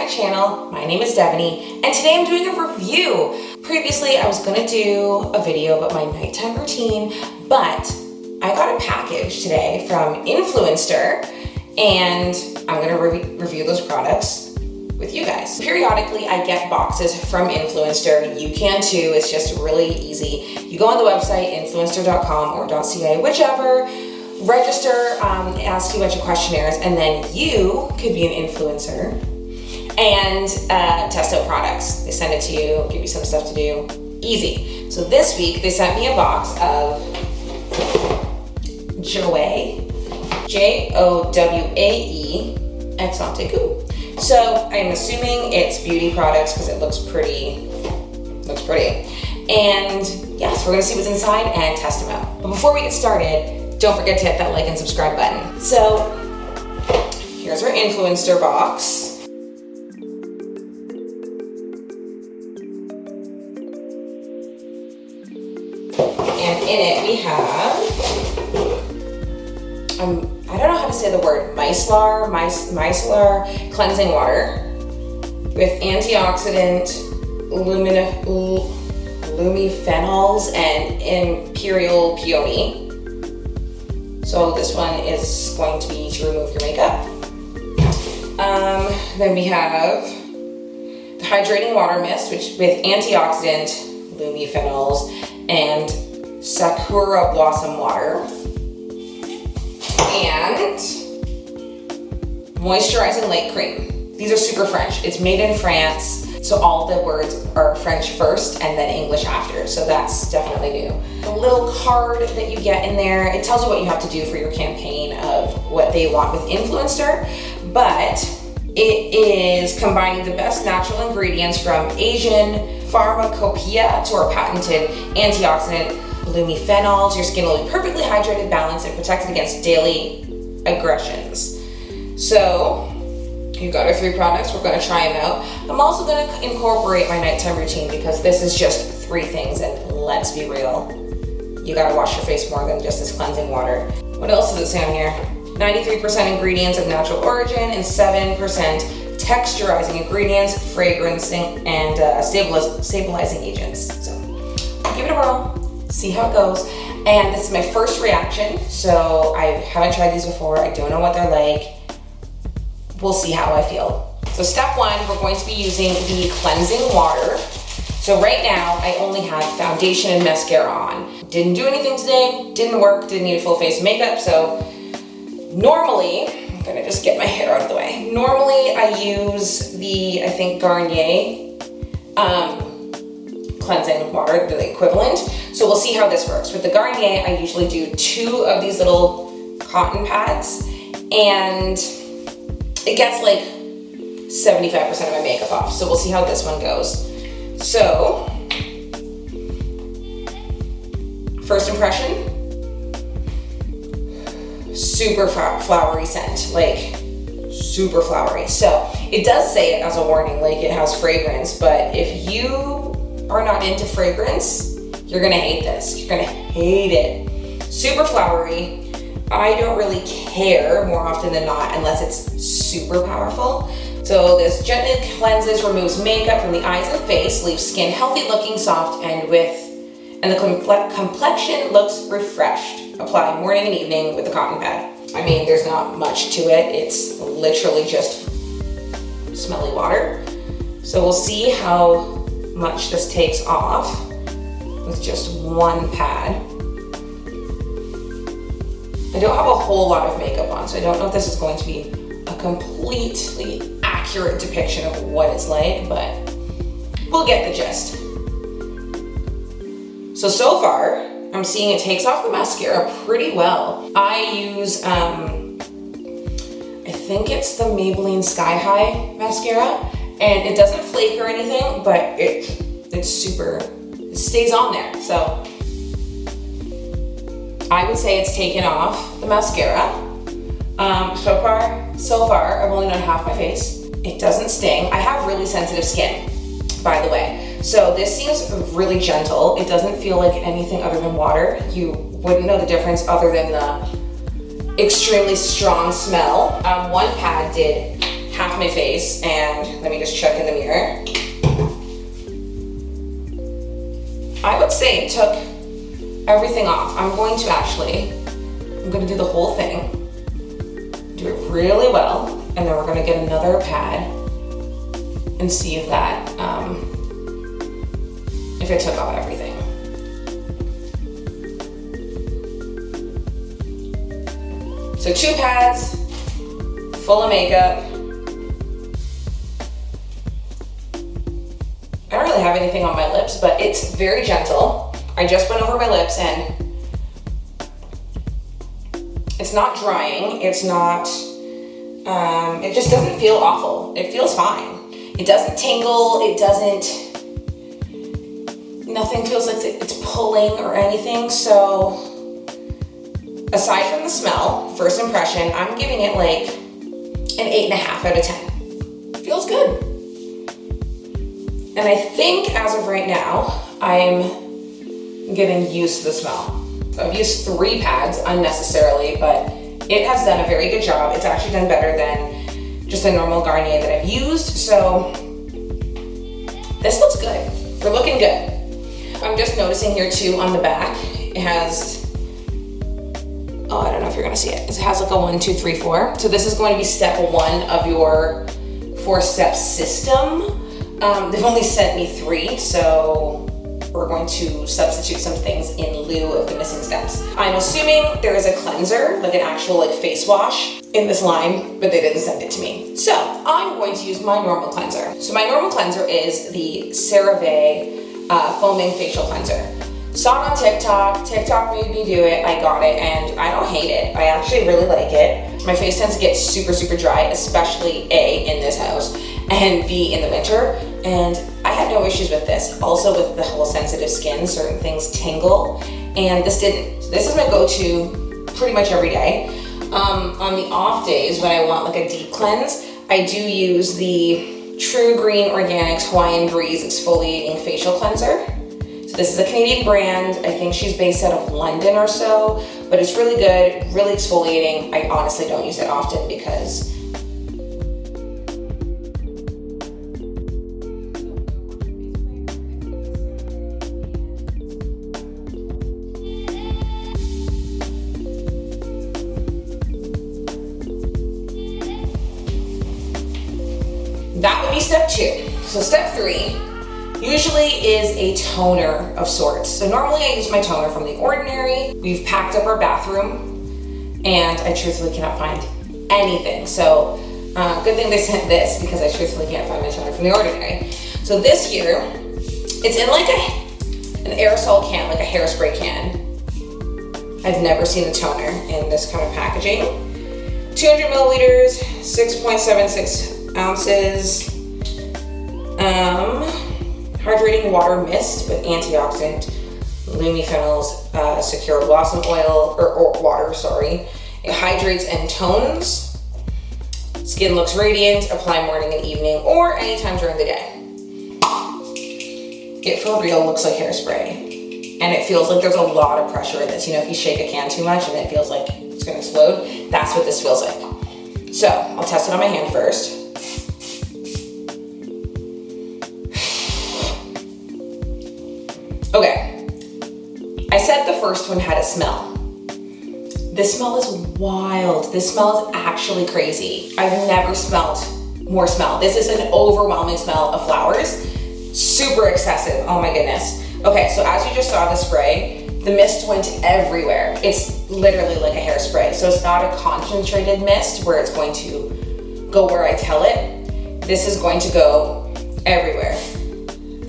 my channel. My name is Devaney, and today I'm doing a review. Previously, I was gonna do a video about my nighttime routine, but I got a package today from Influenster, and I'm gonna review those products with you guys. Periodically, I get boxes from Influenster. You can too, it's just really easy. You go on the website, influenster.com or .ca, whichever, register, ask you a bunch of questionnaires, and then you could be an influencer and test out products. They send it to you, give you some stuff to do, easy. So this week, they sent me a box of Jowae, Jowae Exotic Goo. So I'm assuming it's beauty products because it looks pretty. And yes, we're gonna see what's inside and test them out. But before we get started, don't forget to hit that like and subscribe button. So here's our Influencer box. And in it we have, I don't know how to say the word, micellar cleansing water with antioxidant, lumifenols, and imperial peony. So this one is going to be to remove your makeup. Then we have the hydrating water mist, which with antioxidant, lumifenols, and sakura blossom water. And moisturizing light cream. These are super French. It's made in France, so all the words are French first and then English after, so that's definitely new. The little card that you get in there, it tells you what you have to do for your campaign of what they want with Influencer, but it is combining the best natural ingredients from Asian pharmacopoeia to our patented antioxidant lumifenols. Your skin will be perfectly hydrated, balanced, and protected against daily aggressions. So you got our 3 products. We're going to try them out. I'm also going to incorporate my nighttime routine because this is just 3 things, and let's be real, you got to wash your face more than just this cleansing water. What else does it say on here? 93% ingredients of natural origin and 7% texturizing ingredients, fragrancing, and stabilizing agents. So give it a whirl. See how it goes. And this is my first reaction, so I haven't tried these before. I don't know what they're like. We'll see how I feel. So step 1, we're going to be using the cleansing water. So right now, I only have foundation and mascara on. Didn't do anything today, didn't work, didn't need a full face of makeup, so normally, I'm gonna just get my hair out of the way. Normally, I use the, I think, Garnier cleansing water, the equivalent. So we'll see how this works. With the Garnier, I usually do 2 of these little cotton pads, and it gets like 75% of my makeup off. So we'll see how this one goes. So, first impression, super flowery scent, like super flowery. So it does say it as a warning, like it has fragrance, but if you are not into fragrance, you're gonna hate this. You're gonna hate it. Super flowery. I don't really care more often than not unless it's super powerful. So this gently cleanses, removes makeup from the eyes and face, leaves skin healthy looking, soft, and the complexion looks refreshed. Apply morning and evening with the cotton pad. I mean, there's not much to it. It's literally just smelly water. So we'll see how much this takes off with just 1 pad. I don't have a whole lot of makeup on, so I don't know if this is going to be a completely accurate depiction of what it's like, but we'll get the gist. So far, I'm seeing it takes off the mascara pretty well. I use, I think it's the Maybelline Sky High mascara, and it doesn't flake or anything, but it stays on there. So I would say it's taken off the mascara. So far, I've only done half my face. It doesn't sting. I have really sensitive skin, by the way. So this seems really gentle. It doesn't feel like anything other than water. You wouldn't know the difference other than the extremely strong smell. One pad did half my face, and let me just check in the mirror. I would say it took everything off. I'm going to do the whole thing, do it really well, and then we're gonna get another pad and see if that, if it took off everything. So 2 pads, full of makeup. I don't really have anything on my lips, but it's very gentle. I just went over my lips and it's not drying. It's not, it just doesn't feel awful. It feels fine. It doesn't tingle. It doesn't, nothing feels like it's pulling or anything. So aside from the smell, first impression, I'm giving it like an 8.5 out of 10. Feels good. And I think as of right now, I'm getting used to the smell. So I've used 3 pads unnecessarily, but it has done a very good job. It's actually done better than just a normal Garnier that I've used. So this looks good. We're looking good. I'm just noticing here too on the back, it has, oh, I don't know if you're gonna see it. It has like a 1, 2, 3, 4. So this is going to be step 1 of your 4-step system. They've only sent me 3, so we're going to substitute some things in lieu of the missing steps. I'm assuming there is a cleanser, like an actual like face wash in this line, but they didn't send it to me. So I'm going to use my normal cleanser. So my normal cleanser is the Serum foaming facial cleanser. Saw it on TikTok. TikTok made me do it. I got it and I don't hate it. I actually really like it. My face tends to get super, super dry, especially A, in this house, and B, in the winter. And I had no issues with this. Also with the whole sensitive skin, certain things tingle, and this didn't. This is my go-to pretty much every day. On the off days when I want like a deep cleanse, I do use the True Green Organics Hawaiian Breeze Exfoliating Facial Cleanser. So this is a Canadian brand. I think she's based out of London or so, but it's really good, really exfoliating. I honestly don't use it often because that would be step 2. So step 3 usually is a toner of sorts. So normally I use my toner from The Ordinary. We've packed up our bathroom and I truthfully cannot find anything. So good thing they sent this because I truthfully can't find my toner from The Ordinary. So this here, it's in like an aerosol can, like a hairspray can. I've never seen a toner in this kind of packaging. 200 milliliters, 6.76 ounces. Hydrating water mist with antioxidant, lumiphenols, secure blossom oil, or water, sorry. It hydrates and tones. Skin looks radiant, apply morning and evening, or anytime during the day. It for real looks like hairspray. And it feels like there's a lot of pressure in this. You know, if you shake a can too much and it feels like it's gonna explode, that's what this feels like. So, I'll test it on my hand first. Okay, I said the first one had a smell. This smell is wild. This smell is actually crazy. I've never smelled more smell. This is an overwhelming smell of flowers. Super excessive, oh my goodness. Okay, so as you just saw the spray, the mist went everywhere. It's literally like a hairspray. So it's not a concentrated mist where it's going to go where I tell it. This is going to go everywhere.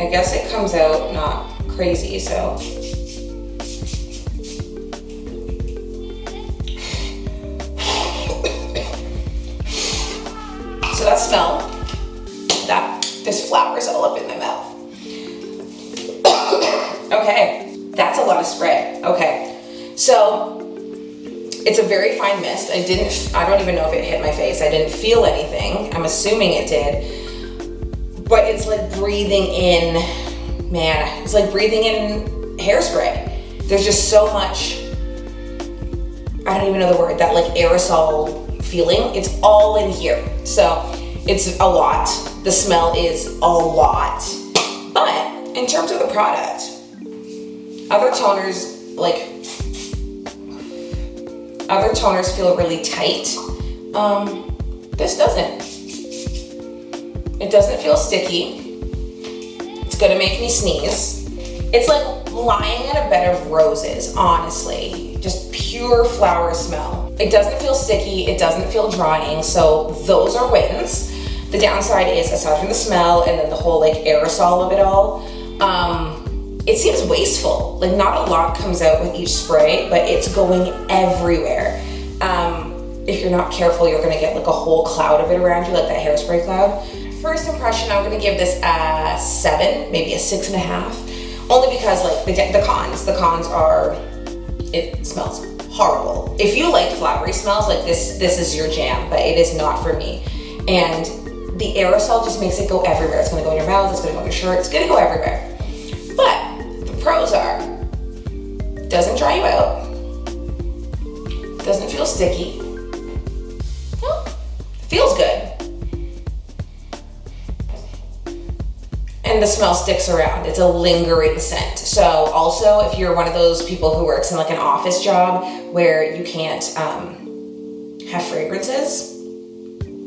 I guess it comes out not crazy, so. So that smell, there's flowers all up in my mouth. Okay, that's a lot of spray. Okay, so it's a very fine mist. I don't even know if it hit my face. I didn't feel anything. I'm assuming it did, but it's like breathing in. Man, it's like breathing in hairspray. There's just so much, I don't even know the word, that like aerosol feeling. It's all in here. So It's a lot. The smell is a lot. But in terms of the product, other toners feel really tight. This doesn't. It doesn't feel sticky. It's gonna make me sneeze. It's like lying in a bed of roses, honestly. Just pure flower smell. It doesn't feel sticky, it doesn't feel drying, so those are wins. The downside is, aside from the smell and then the whole like aerosol of it all, it seems wasteful. Like not a lot comes out with each spray, but it's going everywhere. If you're not careful, you're gonna get like a whole cloud of it around you, like that hairspray cloud. First impression, I'm gonna give this a 7, maybe a 6.5. Only because like the cons are, it smells horrible. If you like flowery smells, like this is your jam, but it is not for me. And the aerosol just makes it go everywhere. It's gonna go in your mouth, it's gonna go in your shirt, it's gonna go everywhere. But the pros are, doesn't dry you out, doesn't feel sticky, feels good, and the smell sticks around. It's a lingering scent. So also, if you're one of those people who works in like an office job where you can't have fragrances,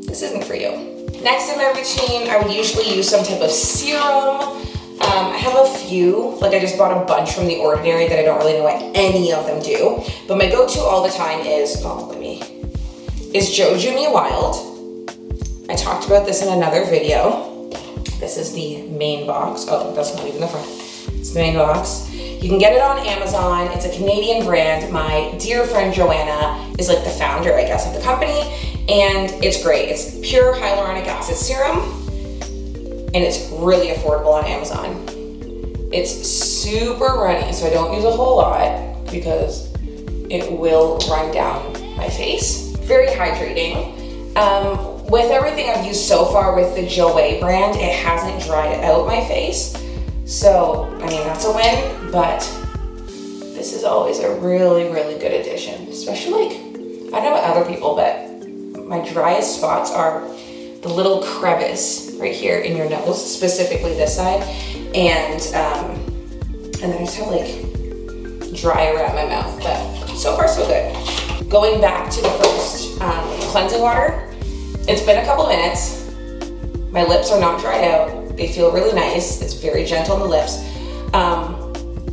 this isn't for you. Next in my routine, I would usually use some type of serum. I have a few, like I just bought a bunch from The Ordinary that I don't really know what any of them do, but my go-to all the time is Jowaé Wild. I talked about this in another video. This is the main box. Oh, that's not even the front. It's the main box. You can get it on Amazon. It's a Canadian brand. My dear friend Joanna is like the founder, I guess, of the company, and it's great. It's pure hyaluronic acid serum, and it's really affordable on Amazon. It's super runny, so I don't use a whole lot because it will run down my face. Very hydrating. With everything I've used so far with the Jowaé brand, it hasn't dried out my face. So, I mean, that's a win, but this is always a really, really good addition. Especially like, I don't know about other people, but my driest spots are the little crevice right here in your nose, specifically this side, and then I just have like dry around my mouth, but so far so good. Going back to the first cleansing water, it's been a couple minutes. My lips are not dried out. They feel really nice. It's very gentle on the lips.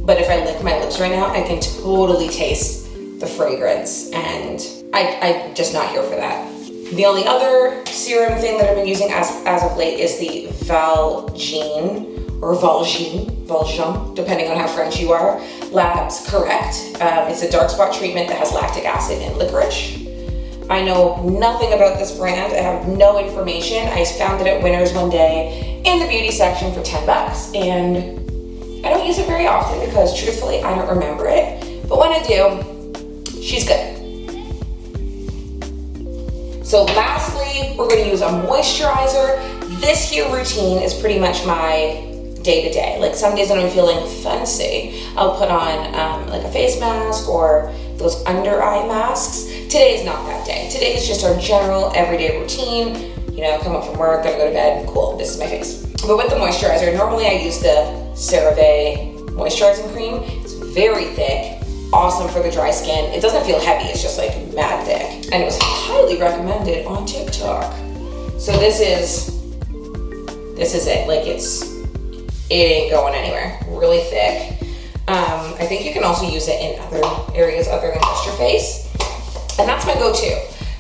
But if I lick my lips right now, I can totally taste the fragrance, and I'm just not here for that. The only other serum thing that I've been using as of late is the Valjean, or Valjean, depending on how French you are, Labs Correct. It's a dark spot treatment that has lactic acid and licorice. I know nothing about this brand. I have no information. I found it at Winners one day in the beauty section for 10 bucks, and I don't use it very often because truthfully, I don't remember it. But when I do, she's good. So lastly, we're gonna use a moisturizer. This here routine is pretty much my day-to-day. Like some days when I'm feeling fancy, I'll put on like a face mask or those under eye masks. Today is not that day. Today is just our general everyday routine. You know, come up from work, gotta go to bed, cool, this is my face. But with the moisturizer, normally I use the Serum moisturizing cream. It's very thick, awesome for the dry skin. It doesn't feel heavy, it's just like mad thick. And it was highly recommended on TikTok. So this is it. Like it ain't going anywhere. Really thick. I think you can also use it in other areas other than just your face. And that's my go-to.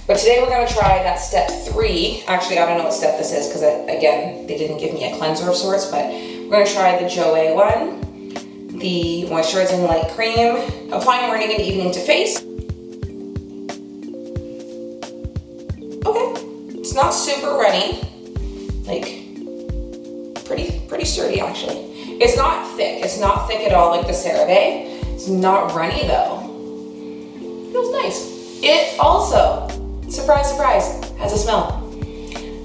But today we're gonna try that step 3. Actually, I don't know what step this is because again, they didn't give me a cleanser of sorts, but we're gonna try the Jowaé one, the moisturizing light cream, applying morning and evening to face. Okay, it's not super runny, like pretty sturdy actually. It's not thick at all like the CeraVe. It's not runny though. Feels nice. It also, surprise, surprise, has a smell.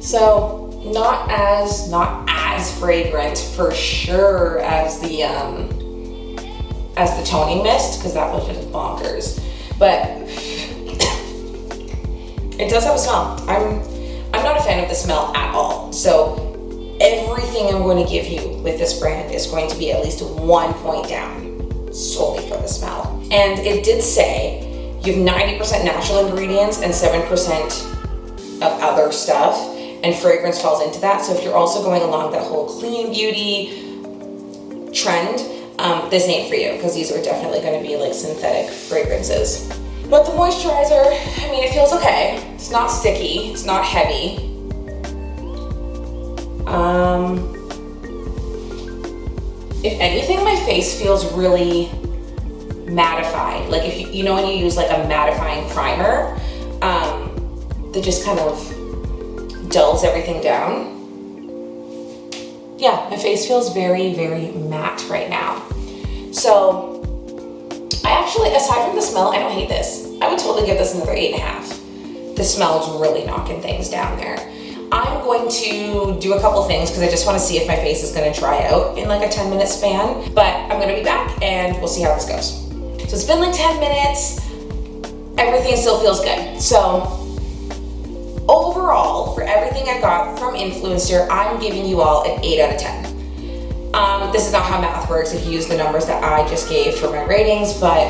So not as fragrant for sure as the toning mist, because that was just bonkers. But it does have a smell. I'm I'm not a fan of the smell at all. So everything I'm going to give you with this brand is going to be at least 1 point down solely for the smell. And it did say you have 90% natural ingredients and 7% of other stuff, and fragrance falls into that. So if you're also going along that whole clean beauty trend, this ain't for you, because these are definitely going to be like synthetic fragrances. But the moisturizer, I mean, it feels okay. It's not sticky, it's not heavy. If anything, my face feels really mattified. Like if you know when you use like a mattifying primer, that just kind of dulls everything down. Yeah, my face feels very, very matte right now. So I actually, aside from the smell, I don't hate this. I would totally give this another 8.5. The smell is really knocking things down there. I'm going to do a couple things because I just want to see if my face is going to dry out in like a 10-minute span, but I'm going to be back and we'll see how this goes. So it's been like 10 minutes. Everything still feels good. So overall, for everything I got from Influenster, I'm giving you all an 8 out of 10. This is not how math works if you use the numbers that I just gave for my ratings, but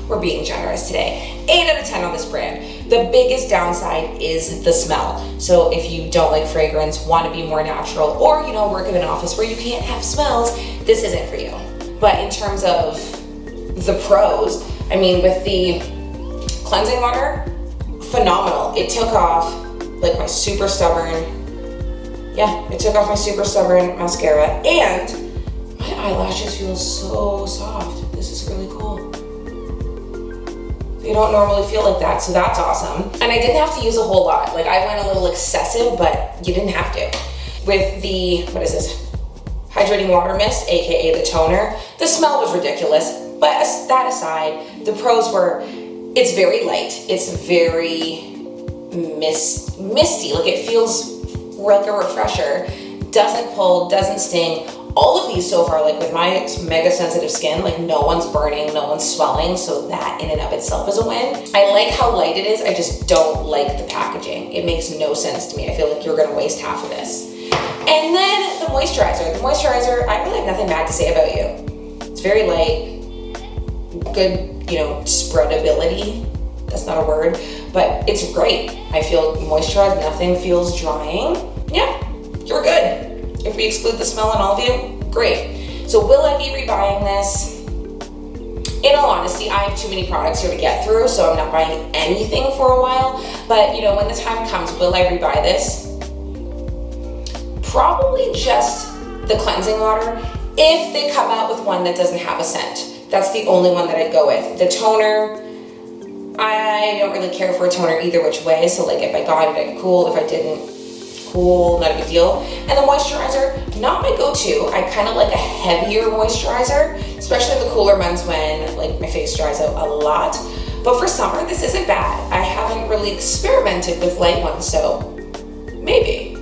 we're being generous today. 8 out of 10 on this brand. The biggest downside is the smell. So if you don't like fragrance, want to be more natural, or you know, work in an office where you can't have smells, this isn't for you. But in terms of the pros, I mean, with the cleansing water, phenomenal. It took off like my super stubborn, it took off my super stubborn mascara, and my eyelashes feel so soft. This is really cool. They don't normally feel like that, so that's awesome. And I didn't have to use a whole lot. Like I went a little excessive, but you didn't have to. With the, what is this? Hydrating water mist, AKA the toner. The smell was ridiculous, but that aside, the pros were, it's very light. It's very misty. Like it feels like a refresher. Doesn't pull, doesn't sting. All of these so far, like with my mega sensitive skin, like no one's burning, no one's swelling, so that in and of itself is a win. I like how light it is, I just don't like the packaging. It makes no sense to me. I feel like you're gonna waste half of this. And then the moisturizer. The moisturizer, I really have nothing bad to say about you. It's very light, good, you know, spreadability. That's not a word, but it's great. I feel moisturized, nothing feels drying. Yeah, you're good. If we exclude the smell in all of you, great. So will I be rebuying this? In all honesty, I have too many products here to get through, so I'm not buying anything for a while. But you know, when the time comes, will I rebuy this? Probably just the cleansing water, if they come out with one that doesn't have a scent. That's the only one that I'd go with. The toner, I don't really care for a toner either which way, so like if I got it, cool. If I didn't, cool, not a big deal. And the moisturizer, not my go-to. I kind of like a heavier moisturizer, especially the cooler months when like my face dries out a lot. But for summer, this isn't bad. I haven't really experimented with light ones, so maybe.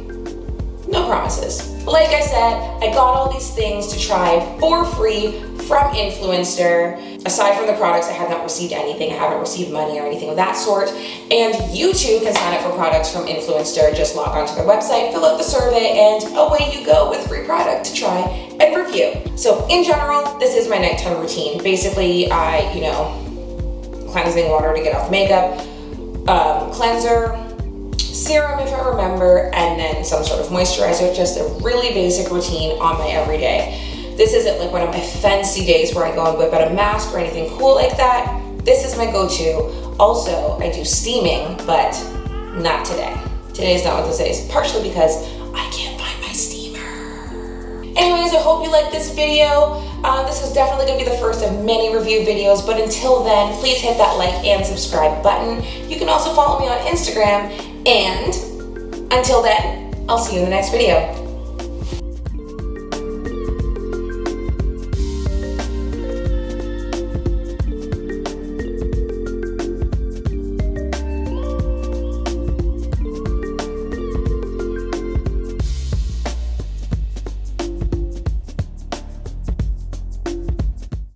No promises. Like I said, I got all these things to try for free from Influenster. Aside from the products, I have not received anything. I haven't received money or anything of that sort. And you too can sign up for products from Influenster. Just log onto their website, fill out the survey, and away you go with free product to try and review. So in general, this is my nighttime routine. Basically, I, you know, cleansing water to get off makeup, cleanser, serum if I remember, and then some sort of moisturizer. Just a really basic routine on my everyday. This isn't like one of my fancy days where I go and whip out a mask or anything cool like that. This is my go-to. Also, I do steaming, but not today. Today's not what this is, partially because I can't find my steamer. Anyways, I hope you liked this video. This is definitely gonna be the first of many review videos, but until then, please hit that like and subscribe button. You can also follow me on Instagram, and until then, I'll see you in the next video.